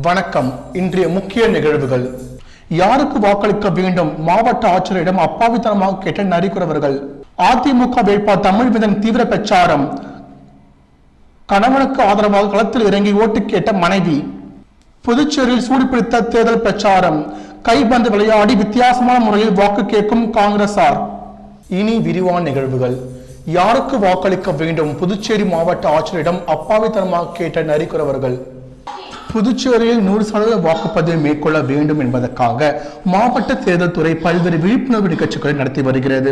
வணக்கம். இன்றைய முக்கிய நிகழ்வுகள். யாருக்கு வாக்களிக்க வேண்டும்? மாவட்ட ஆட்சியரிடம் அப்பாவித்தனமாக கேட்ட நரிக்குறவர்கள். அதிமுக வேட்பாளர் தமிழ்வேந்தன் தீவிர பிரச்சாரம். கணவனுக்கு ஆதரவாக களத்தில் இறங்கி ஓட்டு கேட்ட மனைவி. புதுச்சேரியில் சூடுபிடித்த தேர்தல் பிரச்சாரம். கைபந்து விளையாடி வித்தியாசமான முறையில் வாக்கு கேட்கும் காங்கிரசார். இனி விரிவான நிகழ்வுகள். யாருக்கு வாக்களிக்க வேண்டும்? புதுச்சேரி மாவட்ட ஆட்சியரிடம் அப்பாவித்தனமாக கேட்ட நரிக்குறவர்கள். புதுச்சேரியில் 100% வாக்குப்பதிவை மேற்கொள்ள வேண்டும் என்பதற்காக மாவட்ட தேர்தல் துறை பல்வேறு விழிப்புணர்வு நிகழ்ச்சிகளை நடத்தி வருகிறது.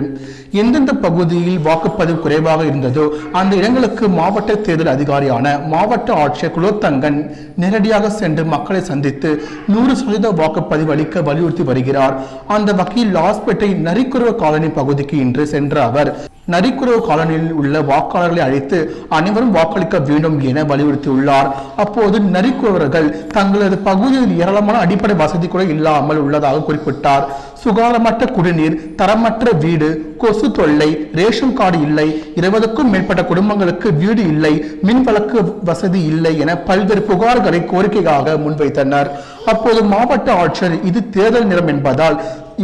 எந்தெந்த பகுதியில் வாக்குப்பதிவு குறைவாக இருந்ததோ அந்த இடங்களுக்கு மாவட்ட தேர்தல் அதிகாரியான மாவட்ட ஆட்சியர் குலோத்தங்கன் நேரடியாக சென்று மக்களை சந்தித்து 100% வாக்குப்பதிவு அளிக்க வலியுறுத்தி வருகிறார். அந்த வகையில் லாஸ்பேட்டை நரிக்குறவ காலனி பகுதிக்கு இன்று சென்ற அவர் நரிக்குறவ காலனியில் உள்ள வாக்காளர்களை அழைத்து அனைவரும் வாக்களிக்க வேண்டும் என வலியுறுத்தியுள்ளார். அப்போது நரிக்குறவர்கள் தங்களது பகுதியில் ஏராளமான அடிப்படை வசதி கூட இல்லாமல் உள்ளதாக குறிப்பிட்டார். சுகாதாரமற்ற குடிநீர், தரமற்ற வீடு, கொசு தொல்லை, ரேஷன் கார்டு இல்லை, 20க்கும் மேற்பட்ட குடும்பங்களுக்கு வீடு இல்லை, மின் வழக்கு வசதி இல்லை என பல்வேறு புகார்களை கோரிக்கையாக முன்வைத்தனர். அப்போது மாவட்ட ஆட்சியர் இது தேர்தல் நேரம் என்பதால்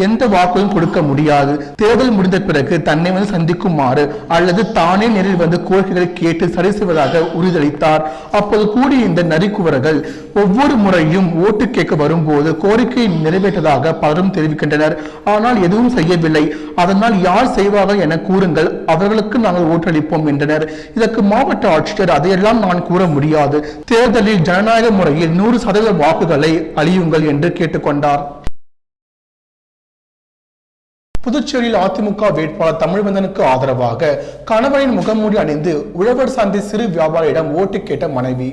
எந்த வாக்குகளும் கொடுக்க முடியாது, தேர்தல் முடிந்த பிறகு தன்னை வந்து சந்திக்குமாறு அல்லது தானே நேரில் வந்து கோரிக்கைகளை கேட்டு சரி செய்வதாக உறுதியளித்தார். அப்போது கூடிய இந்த நரிக்குறவர்கள் ஒவ்வொரு முறையும் ஓட்டு கேட்க வரும்போது கோரிக்கையை நிறைவேற்றதாக பலரும் தெரிவிக்கின்றனர். ஆனால் எதுவும் செய்யவில்லை. அதனால் யார் செய்வார்கள் என கூறுங்கள், அவர்களுக்கு நாங்கள் ஓட்டளிப்போம் என்றனர். இதற்கு மாவட்ட ஆட்சியர் அதையெல்லாம் நான் கூற முடியாது, தேர்தலில் ஜனநாயக முறையில் 100% வாக்குகளை அளியுங்கள் என்று கேட்டுக்கொண்டார். புதுச்சேரியில் அதிமுக வேட்பாளர் தமிழ்வேந்தனுக்கு ஆதரவாக கணவனின் முகமூடி அணிந்து உழவர் சந்தை சிறு வியாபாரியிடம் ஓட்டு கேட்ட மனைவி.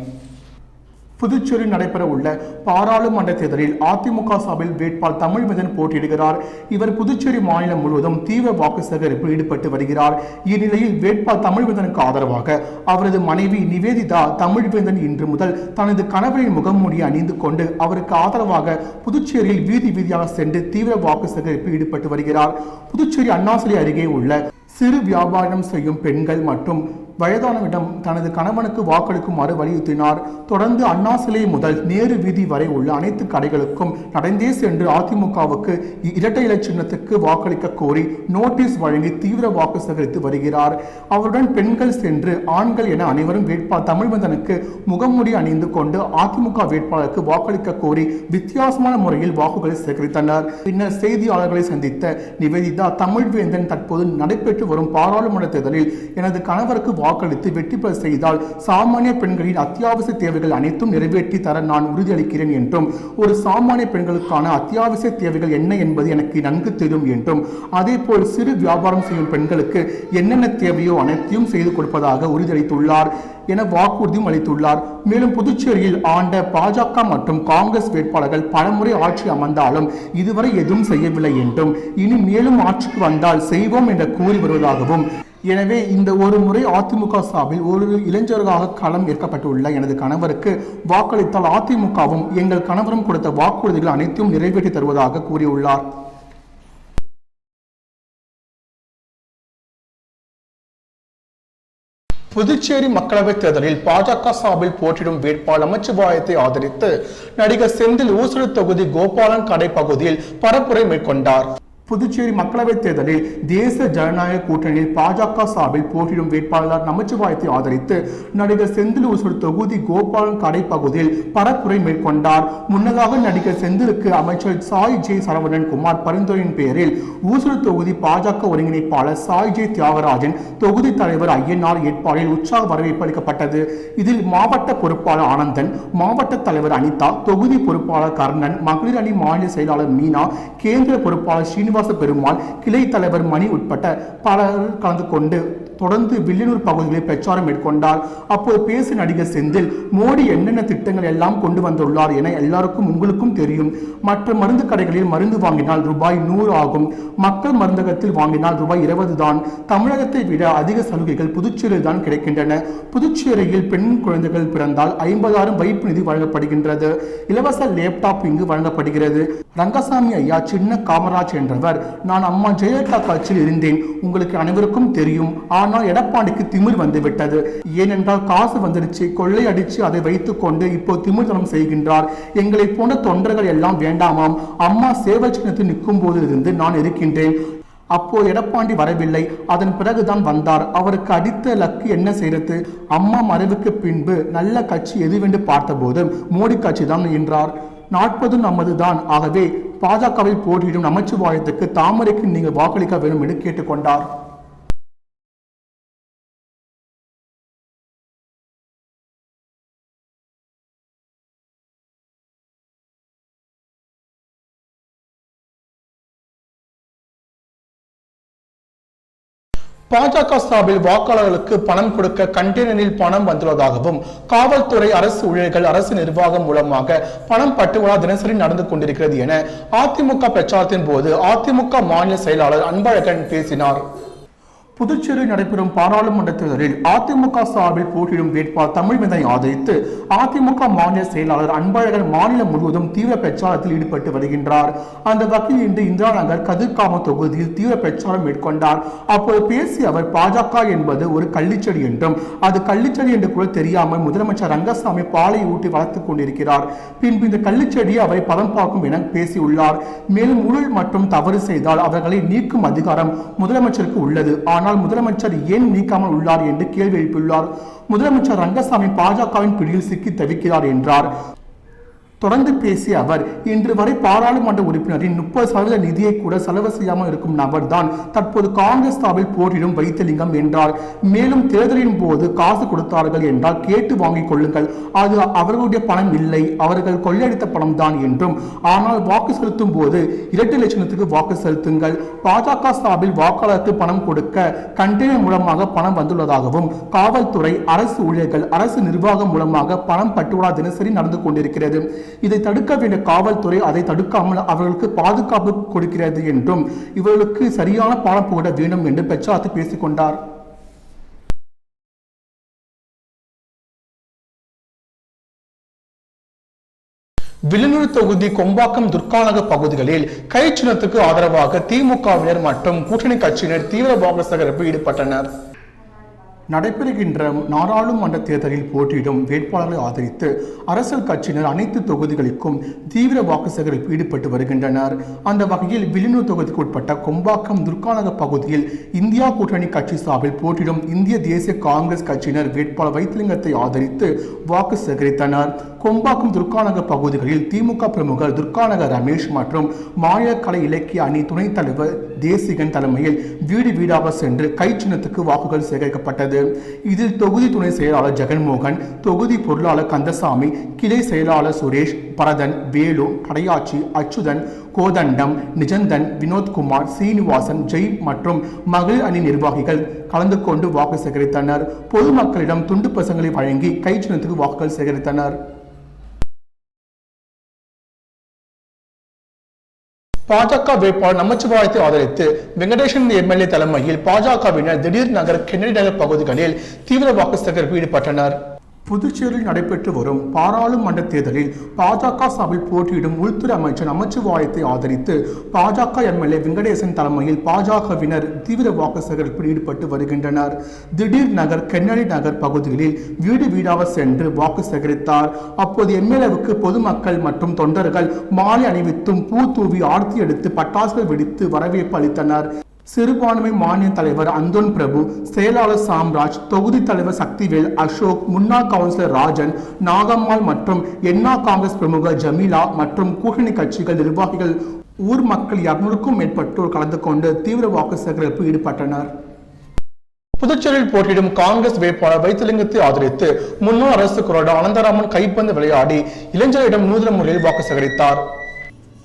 புதுச்சேரியில் நடைபெற உள்ள பாராளுமன்ற தேர்தலில் அதிமுக சார்பில் வேட்பாளர் தமிழ்வேந்தன் போட்டியிடுகிறார். இவர் புதுச்சேரி மாநிலம் முழுவதும் தீவிர வாக்கு சேகரிப்பில் ஈடுபட்டு வருகிறார். இந்நிலையில் வேட்பாளர் தமிழ்வேந்தனுக்கு ஆதரவாக அவரது மனைவி நிவேதிதா தமிழ்வேந்தன் இன்று முதல் தனது கணவரின் முகமூடியை அணிந்து கொண்டு அவருக்கு ஆதரவாக புதுச்சேரியில் வீதி வீதியாக சென்று தீவிர வாக்கு சேகரிப்பில் ஈடுபட்டு வருகிறார். புதுச்சேரி அண்ணாசிலை அருகே உள்ள சிறு வியாபாரம் செய்யும் பெண்கள் மற்றும் வயதானவிடம் தனது கணவனுக்கு வாக்களிக்குமாறு வலியுறுத்தினார். தொடர்ந்து அண்ணாசிலை முதல் நேரு வீதி வரை உள்ள அனைத்து கடைகளுக்கும் நடந்தே சென்று அதிமுகவுக்கு இரட்டை இலை சின்னத்துக்கு வாக்களிக்க கோரி நோட்டீஸ் வழங்கி தீவிர வாக்கு சேகரித்து வருகிறார். அவருடன் பெண்கள் சென்று ஆண்கள் என அனைவரும் வேட்பாளர் தமிழ்வேந்தனுக்கு முகமூடி அணிந்து கொண்டு அதிமுக வேட்பாளருக்கு வாக்களிக்க கோரி வித்தியாசமான முறையில் வாக்குகளை சேகரித்தனர். பின்னர் செய்தியாளர்களை சந்தித்த நிவேதிதா தமிழ்வேந்தன் தற்போது நடைபெற்று வரும் பாராளுமன்ற தேர்தலில் எனது கணவருக்கு வாக்களித்து வெற்றி பெற செய்தால் சாமானிய பெண்களின் அத்தியாவசிய தேவைகள் அனைத்தும் நிறைவேற்றி தர நான் உறுதியளிக்கிறேன் என்றும், ஒரு சாமானிய பெண்களுக்கான அத்தியாவசிய தேவைகள் என்ன என்பது எனக்கு நன்கு தெரியும் என்றும், அதே போல் சிறு வியாபாரம் செய்யும் பெண்களுக்கு என்னென்ன தேவையோ அனைத்தையும் செய்து கொடுப்பதாக உறுதியளித்துள்ளார் என வாக்குறுதியும் அளித்துள்ளார். மேலும் புதுச்சேரியில் ஆண்ட பாஜக மற்றும் காங்கிரஸ் வேட்பாளர்கள் பலமுறை ஆட்சி அமர்ந்தாலும் இதுவரை எதுவும் செய்யவில்லை என்றும், இனி மேலும் ஆட்சிக்கு வந்தால் செய்வோம் என்று கூறி வருவதாகவும், எனவே இந்த ஒரு முறை அதிமுக சார்பில் ஒரு இளைஞர்களாக களம் ஏற்கப்பட்டுள்ள எனது கணவருக்கு வாக்களித்தால் அதிமுகவும் எங்கள் கணவரும் கொடுத்த வாக்குறுதிகள் அனைத்தையும் நிறைவேற்றி தருவதாக கூறியுள்ளார். புதுச்சேரி மக்களவைத் தேர்தலில் பாஜக சார்பில் போட்டியிடும் வேட்பாளர் நமச்சிவாயத்தை ஆதரித்து நடிகர் செந்தில் ஊசுடு தொகுதி கோபாலன் கடை பகுதியில் பரப்புரை மேற்கொண்டார். புதுச்சேரி மக்களவைத் தேர்தலில் தேசிய ஜனநாயக கூட்டணியில் பாஜக சார்பில் போட்டியிடும் வேட்பாளர் நமச்சிவாயத்தை ஆதரித்து நடிகர் செந்தில் ஊசுடு தொகுதி கோபாலன் கடை பகுதியில் பரப்புரை மேற்கொண்டார். முன்னதாக நடிகர் செந்திலுக்கு அமைச்சர் சாய் ஜே சரவணன் குமார் பரிந்துரையின் பெயரில் ஊசுடு தொகுதி பாஜக ஒருங்கிணைப்பாளர் சாய் ஜே தியாகராஜன், தொகுதி தலைவர் ஐயனார் ஏற்பாடில் உற்சாக வரவேற்பு அளிக்கப்பட்டது. இதில் மாவட்ட பொறுப்பாளர் ஆனந்தன், மாவட்ட தலைவர் அனிதா, தொகுதி பொறுப்பாளர் கர்ணன், மகளிர் அணி மாநில செயலாளர் மீனா, கேந்திர பொறுப்பாளர் ஸ்ரீனிவாச பெருமாள், கிளை தலைவர் மணி உட்பட்ட பலர் கலந்து கொண்டு தொடர்ந்து வில்லியனூர் பகுதிகளில் பிரச்சாரம் மேற்கொண்டார். அப்போது பேசிய நடிகர் செந்தில், மோடி என்னென்ன திட்டங்கள் எல்லாம் கொண்டு வந்துள்ளார் என எல்லாருக்கும் உங்களுக்கும் தெரியும். மற்ற மருந்து கடைகளில் மருந்து வாங்கினால் ரூபாய் 100 ஆகும், மக்கள் மருந்தகத்தில் வாங்கினால் ரூபாய் 20 தான். தமிழகத்தை விட அதிக சலுகைகள் புதுச்சேரியில் தான் கிடைக்கின்றன. புதுச்சேரியில் பெண் குழந்தைகள் பிறந்தால் 50,000 வைப்பு நிதி வழங்கப்படுகின்றது. இலவச லேப்டாப் இங்கு வழங்கப்படுகிறது. ரங்கசாமி ஐயா சின்ன காமராஜ் என்றவர் அவர், நான் அம்மா ஜெயலலிதா கட்சியில் இருந்தேன், உங்களுக்கு அனைவருக்கும் தெரியும். ஆனால் எடப்பாடிக்கு திமிர் வந்துவிட்டது. ஏனென்றால் காசு வந்துடுச்சு, கொள்ளை அடிச்சு அதை வைத்துக் கொண்டு இப்போ திமிர்தனம் செய்கின்றார். எங்களை போன்ற தொண்டர்கள் எல்லாம் வேண்டாமாம். அம்மா சேவை சின்னத்தில் நிற்கும் போதிலிருந்து நான் இருக்கின்றேன். அப்போ எடப்பாடி வரவில்லை, அதன் பிறகுதான் வந்தார். அவருக்கு அடித்த லக்கு என்ன செய்யறது? அம்மா மறைவுக்கு பின்பு நல்ல கட்சி எதுவென்று பார்த்தபோது மோடி கட்சி தான் என்றார். 40 நமது தான். ஆகவே பாஜகவில் போட்டியிடும் நமச்சிவாயத்துக்கு தாமரைக்கு நீங்கள் வாக்களிக்க வேண்டும் என்று கேட்டுக்கொண்டார். பாஜக சார்பில் வாக்காளர்களுக்கு பணம் கொடுக்க கண்டெய்னரில் பணம் வந்துள்ளதாகவும், காவல்துறை, அரசு ஊழியர்கள், அரசு நிர்வாகம் மூலமாக பணம் பட்டுவாடா தினசரி நடந்து கொண்டிருக்கிறது என அதிமுக பிரச்சாரத்தின் போது அதிமுக மாநில செயலாளர் அன்பழகன் பேசினார். புதுச்சேரி நடைபெறும் பாராளுமன்ற தேர்தலில் அதிமுக சார்பில் போட்டியிடும் வேட்பாளர் தமிழ்வேந்தனை ஆதரித்து அதிமுக மாநில செயலாளர் அன்பழகன் மாநிலம் முழுவதும் தீவிர பிரச்சாரத்தில் ஈடுபட்டு வருகின்றார். அந்த வகையில் இன்று இந்திரா நகர் கதிர்காம தொகுதியில் தீவிர பிரச்சாரம் மேற்கொண்டார். அப்போது பேசிய அவர், பாஜக என்பது ஒரு கள்ளிச்செடி என்றும் அது கள்ளிச்செடி என்று கூட தெரியாமல் முதலமைச்சர் ரங்கசாமி பாலை ஊட்டி வளர்த்துக் கொண்டிருக்கிறார். பின்பு இந்த கள்ளிச்செடியை அவரை பதம் பார்க்கும் என பேசியுள்ளார். மேலும் ஊழல் மற்றும் தவறு செய்தால் அவர்களை நீக்கும் அதிகாரம் முதலமைச்சருக்கு உள்ளது. ஆனால் முதலமைச்சர் ஏன் நீக்காமல் உள்ளார் என்று கேள்வி எழுப்பியுள்ளார். முதலமைச்சர் ரங்கசாமி பாஜகவின் பிடியில் சிக்கி தவிக்கிறார் என்றார். தொடர்ந்து பேசிய அவர், இன்று வரை பாராளுமன்ற உறுப்பினரின் 30% நிதியை கூட செலவு செய்யாமல் இருக்கும் நபர் தான் தற்போது காங்கிரஸ் சார்பில் போட்டியிடும் வைத்திலிங்கம் என்றார். மேலும் தேர்தலின் போது காசு கொடுத்தார்கள் என்றால் கேட்டு வாங்கிக் கொள்ளுங்கள், அது அவர்களுடைய பணம் இல்லை, அவர்கள் கொள்ளையடித்த பணம் தான் என்றும், ஆனால் வாக்கு செலுத்தும் போது 2 லட்சத்துக்கு வாக்கு செலுத்துங்கள். பாஜக சார்பில் வாக்காளருக்கு பணம் கொடுக்க கண்டெய்னர் மூலமாக பணம் வந்துள்ளதாகவும், காவல்துறை, அரசு ஊழியர்கள், அரசு நிர்வாகம் மூலமாக பணம் பட்டுவாடா தினசரி நடந்து கொண்டிருக்கிறது. இதை தடுக்க வேண்டிய காவல்துறை அதை தடுக்காமல் அவர்களுக்கு பாதுகாப்பு கொடுக்கிறது என்றும், இவர்களுக்கு சரியான பாடம் போட வேண்டும் என்று பிரச்சாரத்தை பேசிக் கொண்டார். வில்லியனூர் தொகுதி கொம்பாக்கம் துர்காநகர் பகுதிகளில் கை சின்னத்துக்கு ஆதரவாக திமுகவினர் மற்றும் கூட்டணி கட்சியினர் தீவிர வாக்கு சேகரிப்பில் ஈடுபட்டனர். நடைபெறுகின்ற நாடாளுமன்ற தேர்தலில் போட்டியிடும் வேட்பாளர்களை ஆதரித்து அரசியல் கட்சியினர் அனைத்து தொகுதிகளுக்கும் தீவிர வாக்கு சேகரிப்பில் ஈடுபட்டு வருகின்றனர். அந்த வகையில் வில்லியனூர் தொகுதிக்கு உட்பட்ட கொம்பாக்கம் துர்காநகர் பகுதியில் இந்தியா கூட்டணி கட்சி சார்பில் போட்டியிடும் இந்திய தேசிய காங்கிரஸ் கட்சியினர் வேட்பாளர் வைத்திலிங்கத்தை ஆதரித்து வாக்கு சேகரித்தனர். கொம்பாக்கம் துர்காநகர் பகுதிகளில் திமுக பிரமுகர் துர்காநகர் ரமேஷ் மற்றும் மாநில கலை இலக்கிய அணி துணைத் தலைவர் தேசிகன் தலைமையில் வீடு வீடாக சென்று கை சின்னத்துக்கு வாக்குகள் சேகரிக்கப்பட்டது. இதில் தொகுதி துணை செயலாளர் ஜெகன்மோகன், தொகுதி பொருளாளர் கந்தசாமி, கிளை செயலாளர் சுரேஷ், பரதன், வேலு, படையாச்சி, அச்சுதன், கோதண்டம், நிஜந்தன், வினோத்குமார், சீனிவாசன், ஜெய் மற்றும் மகளிர் அணி நிர்வாகிகள் கலந்து கொண்டு வாக்கு சேகரித்தனர். பொதுமக்களிடம் துண்டு பசங்களை வழங்கி கை சின்னத்துக்கு வாக்குகள் சேகரித்தனர். பாஜக வேட்பாளர் நமச்சிவாயத்தை ஆதரித்து வெங்கடேசன் எம்எல்ஏ தலைமையில் பாஜகவினர் திடீர் நகர் கென்னடி நகர் பகுதிகளில் தீவிர வாக்கு சேகரிப்பில் ஈடுபட்டனர். புதுச்சேரியில் நடைபெற்று வரும் பாராளுமன்ற தேர்தலில் பாஜக சார்பில் போட்டியிடும் உள்துறை அமைச்சர் நமச்சிவாயத்தை ஆதரித்து பாஜக எம்எல்ஏ வெங்கடேசன் தலைமையில் பாஜகவினர் தீவிர வாக்கு சேகரிப்பில் ஈடுபட்டு வருகின்றனர். திடீர் நகர் கென்னடி நகர் பகுதிகளில் வீடு வீடாக சென்று வாக்கு சேகரித்தார். அப்போது எம்எல்ஏவுக்கு பொதுமக்கள் மற்றும் தொண்டர்கள் மாலை அணிவித்தும் பூ தூவி ஆர்த்தி எடுத்து பட்டாசுகள் வெடித்து வரவேற்பு அளித்தனர். சிறுபான்மை மாநில தலைவர் அந்தோன் பிரபு, செயலாளர் சாம்ராஜ், தொகுதி தலைவர் சக்திவேல், அசோக், முன்னாள் கவுன்சிலர் ராஜன், நாகம்மாள் மற்றும் என்ஆ காங்கிரஸ் பிரமுகர் ஜமீலா மற்றும் கூட்டணி கட்சிகள் நிர்வாகிகள், ஊர் மக்கள் 200க்கும் மேற்பட்டோர் கலந்து கொண்டு தீவிர வாக்கு சேகரிப்பில் ஈடுபட்டனர். புதுச்சேரியில் போட்டியிடும் காங்கிரஸ் வேட்பாளர் வைத்திலிங்கத்தை ஆதரித்து முன்னாள் அரசு கொறடா அனந்தராமன் கைப்பந்து விளையாடி இளைஞர்களிடம் நூதன முறையில் வாக்கு சேகரித்தார்.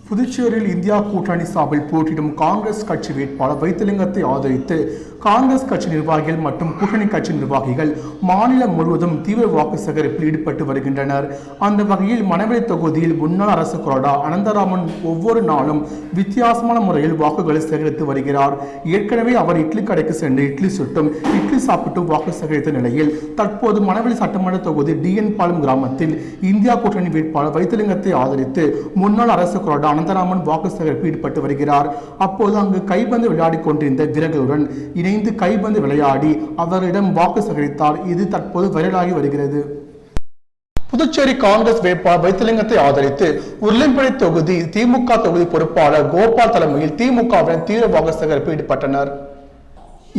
புதுச்சேரியில் இந்தியா கூட்டணி சார்பில் போட்டியிடும் காங்கிரஸ் கட்சி வேட்பாளர் வைத்திலிங்கத்தை ஆதரித்து காங்கிரஸ் கட்சி நிர்வாகிகள் மற்றும் கூட்டணி கட்சி நிர்வாகிகள் மாநிலம் முழுவதும் தீவிர வாக்கு சேகரிப்பில் ஈடுபட்டு வருகின்றனர். அந்த வகையில் மணவெளி தொகுதியில் முன்னாள் அரசு கொறடா அனந்தராமன் ஒவ்வொரு நாளும் வித்தியாசமான முறையில் வாக்குகளை சேகரித்து வருகிறார். ஏற்கனவே அவர் இட்லி கடைக்கு சென்று இட்லி சுட்டும் இட்லி சாப்பிட்டு வாக்கு சேகரித்த நிலையில் தற்போது மணவெளி சட்டமன்ற தொகுதி DN பாளையம் கிராமத்தில் இந்தியா கூட்டணி வேட்பாளர் வைத்திலிங்கத்தை ஆதரித்து முன்னாள் அரசு கொறடா அனந்தராமன் வாக்கு சேகரிப்பில் ஈடுபட்டு வருகிறார். அப்போது அங்கு கைப்பந்து விளையாடி கொண்டிருந்த வீரர்களுடன் இணைந்து கைப்பந்து விளையாடி அவரிடம் வாக்கு சேகரித்தார். இது தற்போது வைரலாகி வருகிறது. புதுச்சேரி காங்கிரஸ் வேட்பாளர் வைத்திலிங்கத்தை ஆதரித்து உருளைப்படை தொகுதி திமுக தொகுதி பொறுப்பாளர் கோபால் தலைமையில் திமுகவினர் தீவிர வாக்கு சேகரிப்பில் ஈடுபட்டனர்.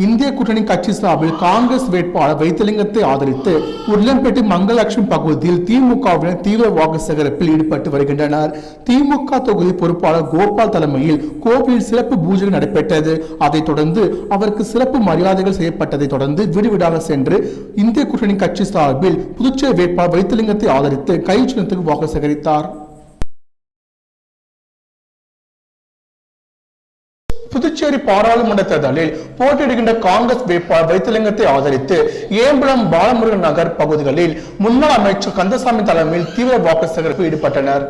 இந்திய கூட்டணி கட்சி சார்பில் காங்கிரஸ் வேட்பாளர் வைத்திலிங்கத்தை ஆதரித்து உருளம்பேட்டை மங்கலட்சுமி பகுதியில் திமுகவினர் தீவிர வாக்கு சேகரிப்பில் ஈடுபட்டு வருகின்றனர். திமுக தொகுதி பொறுப்பாளர் கோபால் தலைமையில் கோவிலில் சிறப்பு பூஜை நடைபெற்றது. அதைத் தொடர்ந்து அவருக்கு சிறப்பு மரியாதைகள் செய்யப்பட்டதை தொடர்ந்து வீடு வீடாக சென்று இந்திய கூட்டணி கட்சி சார்பில் புதுச்சேரி வேட்பாளர் வைத்திலிங்கத்தை ஆதரித்து கை சின்னத்துக்கு வாக்கு சேகரித்தார். புதுச்சேரி பாராளுமன்ற தேர்தலில் போட்டியிடுகின்ற காங்கிரஸ் வேட்பாளர் வைத்திலிங்கத்தை ஆதரித்து ஏம்பலம் பாலமுருகன் நகர் பகுதிகளில் முன்னாள் அமைச்சர் கந்தசாமி தலைமையில் தீவிர வாக்கு சேகரிப்பில் ஈடுபட்டனர்.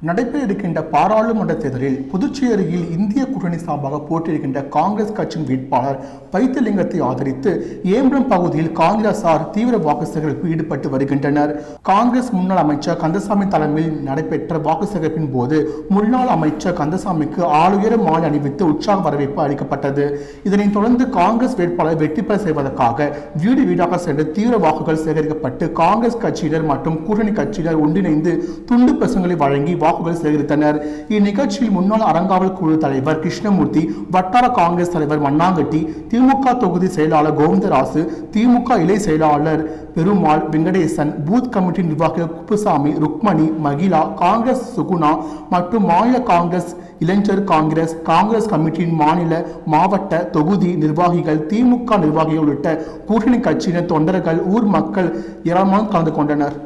நடைபெற இருக்கின்ற பாராளுமன்ற தேர்தலில் புதுச்சேரியில் இந்திய கூட்டணி சார்பாக போட்டியிடுகின்ற காங்கிரஸ் கட்சியின் வேட்பாளர் வைத்திலிங்கத்தை ஆதரித்து ஏம்பலம் பகுதியில் காங்கிரசார் தீவிர வாக்கு சேகரிப்பில் ஈடுபட்டு வருகின்றனர். காங்கிரஸ் முன்னாள் அமைச்சர் கந்தசாமி தலைமையில் நடைபெற்ற வாக்கு சேகரிப்பின் போது முன்னாள் அமைச்சர் கந்தசாமிக்கு ஆளுயர மாலை அணிவித்து உற்சாக வரவேற்பு அளிக்கப்பட்டது. இதனைத் தொடர்ந்து காங்கிரஸ் வேட்பாளரை வெற்றி பெற செய்வதற்காக வீடு வீடாக சென்று தீவிர வாக்குகள் சேகரிக்கப்பட்டு காங்கிரஸ் கட்சியினர் மற்றும் கூட்டணி கட்சியினர் ஒன்றிணைந்து துண்டு பிரசங்களை வழங்கி வாக்குகள் சேகரித்தனர். இந்நிகழ்ச்சியில் முன்னாள் அறங்காவல் குழு தலைவர் கிருஷ்ணமூர்த்தி, வட்டார காங்கிரஸ் தலைவர் மண்ணாங்கட்டி, திமுக தொகுதி செயலாளர் கோவிந்தராசு, திமுக இலை செயலாளர் பெருமாள், வெங்கடேசன், பூத் கமிட்டி நிர்வாகிகள் குப்புசாமி, ருக்மணி, மகிழா, காங்கிரஸ் சுகுணா மற்றும் மாநில காங்கிரஸ் இளைஞர் காங்கிரஸ் காங்கிரஸ் கமிட்டியின் மாநில மாவட்ட தொகுதி நிர்வாகிகள், திமுக நிர்வாகிகள் உள்ளிட்ட கூட்டணி கட்சியினர், தொண்டர்கள், ஊர் மக்கள் ஏராளமாக கலந்து கொண்டனர்.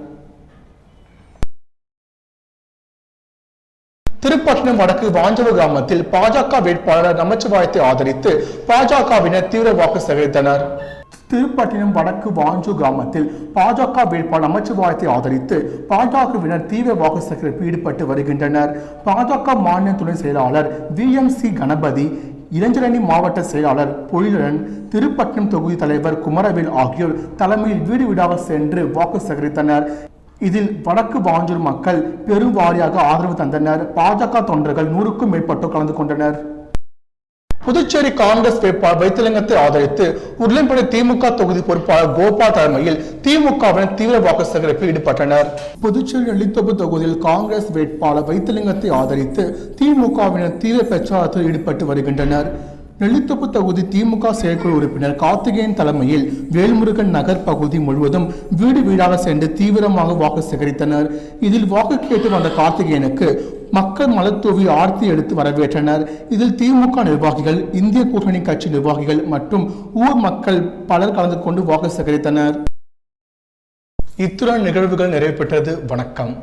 திருப்பட்டினம் வடக்கு வாஞ்சவு கிராமத்தில் பாஜக வேட்பாளர் நமச்சிவாயத்தை ஆதரித்து பாஜகவினர் தீவிர வாக்கு சேகரித்தனர். திருப்பட்டினம் வடக்கு வாஞ்சு கிராமத்தில் பாஜக வேட்பாளர் நமச்சிவாயத்தை ஆதரித்து பாஜகவினர் தீவிர வாக்கு சேகரிப்பில் ஈடுபட்டு வருகின்றனர். பாஜக மாநில துணை செயலாளர் VMC கணபதி, இளைஞரணி மாவட்ட செயலாளர் பொழிலன், திருப்பட்டினம் தொகுதி தலைவர் குமரவேல் ஆகியோர் தலைமையில் வீடு வீடாக சென்று வாக்கு சேகரித்தனர். இதில் வடக்கு வாஞ்சூர் மக்கள் பெருவாரியாக ஆதரவு தந்தனர். பாஜக தொண்டர்கள் 100க்கும் மேற்பட்டோர் கலந்து கொண்டனர். புதுச்சேரி காங்கிரஸ் வேட்பாளர் வைத்திலிங்கத்தை ஆதரித்து உருளைப்படை திமுக தொகுதி பொறுப்பாளர் கோபால் தலைமையில் திமுகவினர் தீவிர வாக்கு சேகரிப்பில் ஈடுபட்டனர். புதுச்சேரி நெல்லித்தோப்பு தொகுதியில் காங்கிரஸ் வேட்பாளர் வைத்திலிங்கத்தை ஆதரித்து திமுகவினர் தீவிர பிரச்சாரத்தில் ஈடுபட்டு வருகின்றனர். நெல்லித்தோப்பு தொகுதி திமுக செயற்குழு உறுப்பினர் கார்த்திகேயன் தலைமையில் வேல்முருகன் நகர் பகுதி முழுவதும் வீடு வீடாக சென்று தீவிரமாக வாக்கு சேகரித்தனர். இதில் வாக்கு கேட்டு வந்த கார்த்திகேயனுக்கு மக்கள் மலர் தூவி ஆர்த்தி எடுத்து வரவேற்றனர். இதில் திமுக நிர்வாகிகள், இந்திய கூட்டணி கட்சி நிர்வாகிகள் மற்றும் ஊர் மக்கள் பலர் கலந்து கொண்டு வாக்கு சேகரித்தனர். இத்துடன் நிகழ்வுகள் நிறைவு பெற்றது. வணக்கம்.